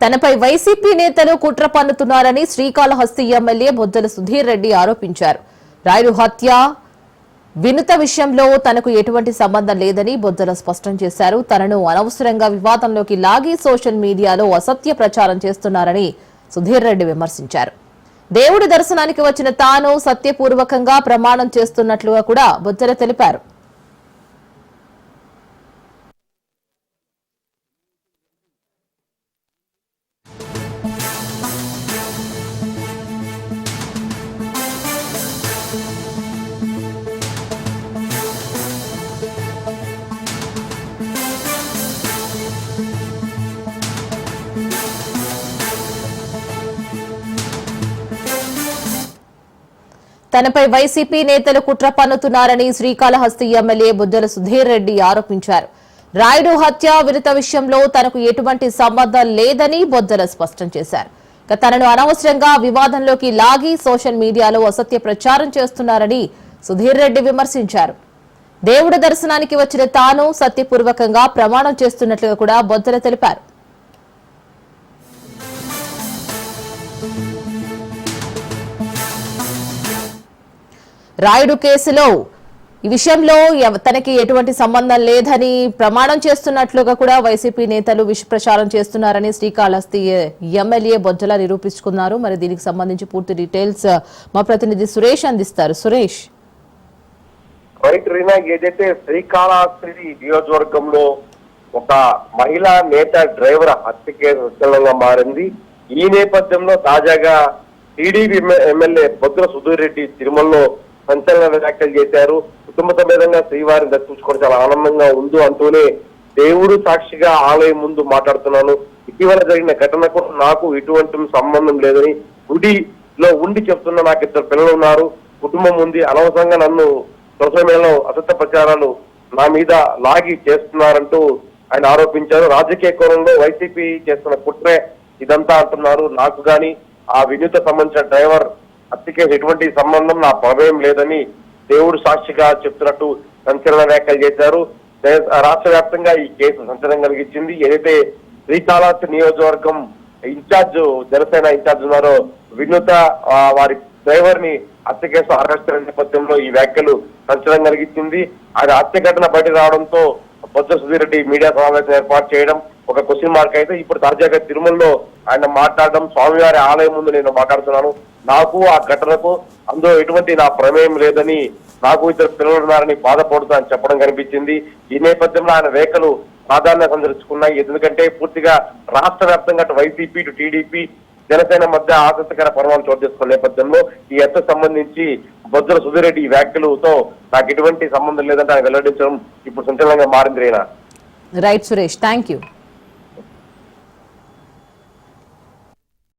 తనపై వైసీపీ నేతలు కుట్ర పన్నుతున్నారని శ్రీకాళహస్తి ఎమ్మెల్యే బొజ్జల సుధీర్ రెడ్డి ఆరోపించారు. రాయుడు హత్య వినుత విషయంలో తనకు ఎటువంటి సంబంధం లేదని బొజ్జల స్పష్టం చేశారు. తనను అనవసరంగా వివాదంలోకి లాగి సోషల్ మీడియాలో అసత్య ప్రచారం చేస్తున్నారని సుధీర్ రెడ్డి విమర్శించారు. దేవుడి దర్శనానికి వచ్చిన తాను సత్యపూర్వకంగా ప్రమాణం చేస్తున్నట్లుగా కూడా బొజ్జల తెలిపారు. తనపై వైసీపీ నేతలు కుట్ర పన్నుతున్నారని శ్రీకాళహస్తి ఎమ్మెల్యే బొజ్జల సుధీర్ రెడ్డి ఆరోపించారు. రాయుడు హత్య వినుత విషయంలో తనకు ఎటువంటి సంబంధం లేదని బొజ్జల స్పష్టం చేశారు. తనను అనవసరంగా వివాదంలోకి లాగి సోషల్ మీడియాలో అసత్య ప్రచారం చేస్తున్నారని సుధీర్ రెడ్డి విమర్శించారు. దేవుడి దర్శనానికి వచ్చిన తాను సత్యపూర్వకంగా ప్రమాణం చేస్తున్నట్లుగా కూడా బొజ్జల తెలిపారు. రాయుడు కేసులో ఈ విషయంలో తనకి ఎటువంటి సంబంధం లేదని ప్రమాణం చేస్తున్నట్లుగా కూడా వైసీపీ నేతలు విష ప్రచారం చేస్తున్నారని శ్రీకాళహస్తి ఎమ్మెల్యే బొజ్జల నిరూపించుకున్నారు. మరి దీనికి సంబంధించి పూర్తి డీటెయిల్స్ మా ప్రతినిధి సురేష్ అందిస్తారు. సురేష్, ఏదైతే శ్రీకాళహస్తి నియోజకవర్గంలో ఒక మహిళా నేత డ్రైవర్ హత్య కేసు విస్తృతంగా మారింది. ఈ నేపథ్యంలో తాజాగా టీడీపీ ఎమ్మెల్యే బొజ్జల సుధీర్ రెడ్డి తిరుమలలో సంచలన వ్యాఖ్యలు చేశారు. కుటుంబ సమేతంగా శ్రీవారిని దర్శించుకోవడం చాలా ఆనందంగా ఉంది అంటూనే దేవుడు సాక్షిగా ఆలయం ముందు మాట్లాడుతున్నాను. ఇటీవల జరిగిన ఘటనకు నాకు ఎటువంటి సంబంధం లేదని గుడిలో ఉండి చెప్తున్నా. నాకు 2 పిల్లలు ఉన్నారు, కుటుంబం ఉంది. అనవసరంగా నన్ను సోషల్ మీడియాలో అసత్య ప్రచారాలు నా మీద లాగి చేస్తున్నారంటూ ఆయన ఆరోపించారు. రాజకీయ కోణంలో వైసీపీ చేస్తున్న కుట్రే ఇదంతా అంటున్నారు. నాకు గాని ఆ వినూత సంబంధించిన డ్రైవర్ హత్యకే ఎటువంటి సంబంధం, నా ప్రమేయం లేదని దేవుడు సాక్షిగా చెప్తున్నట్టు సంచలన వ్యాఖ్యలు చేశారు. రాష్ట్ర వ్యాప్తంగా ఈ కేసు సంచలనం కలిగించింది. ఏదైతే శ్రీకాళహస్తి నియోజకవర్గం ఇన్ఛార్జ్ జనసేన ఇన్ఛార్జ్ ఉన్నారో వినూత వారి డ్రైవర్ ని హత్య కేసు అరెస్ట్ నేపథ్యంలో ఈ వ్యాఖ్యలు సంచలనం కలిగించింది. ఆయన హత్య ఘటన బయట రావడంతో బొజ్జల సుధీర్ రెడ్డి మీడియా సమావేశం ఏర్పాటు చేయడం ఒక క్వశ్చన్ మార్క్ అయితే ఇప్పుడు తాజాగా తిరుమలలో ఆయన మాట్లాడడం, స్వామివారి ఆలయం ముందు నేను మాట్లాడుతున్నాను, నాకు ఆ ఘటనకు అందులో ఎటువంటి నా ప్రమేయం లేదని, నాకు 2 పిల్లలు ఉన్నారని బాధపడుతూ అని చెప్పడం కనిపించింది. ఈ నేపథ్యంలో ఆయన వ్యాఖ్యలు ప్రాధాన్యత సంతరించుకున్నాయి. ఎందుకంటే పూర్తిగా రాష్ట్ర వ్యాప్తంగా వైసీపీ టు టీడీపీ జనసేన మధ్య ఆసక్తికర పరిణామాలు చోటు చేసుకున్న నేపథ్యంలో ఈ హత్యకు సంబంధించి బొజ్జల సుధీర్ రెడ్డి ఈ వ్యాఖ్యలతో నాకు ఎటువంటి సంబంధం లేదంటే ఆయన వెల్లడించడం ఇప్పుడు సంచలనంగా మారింది. Right Suresh, thank you.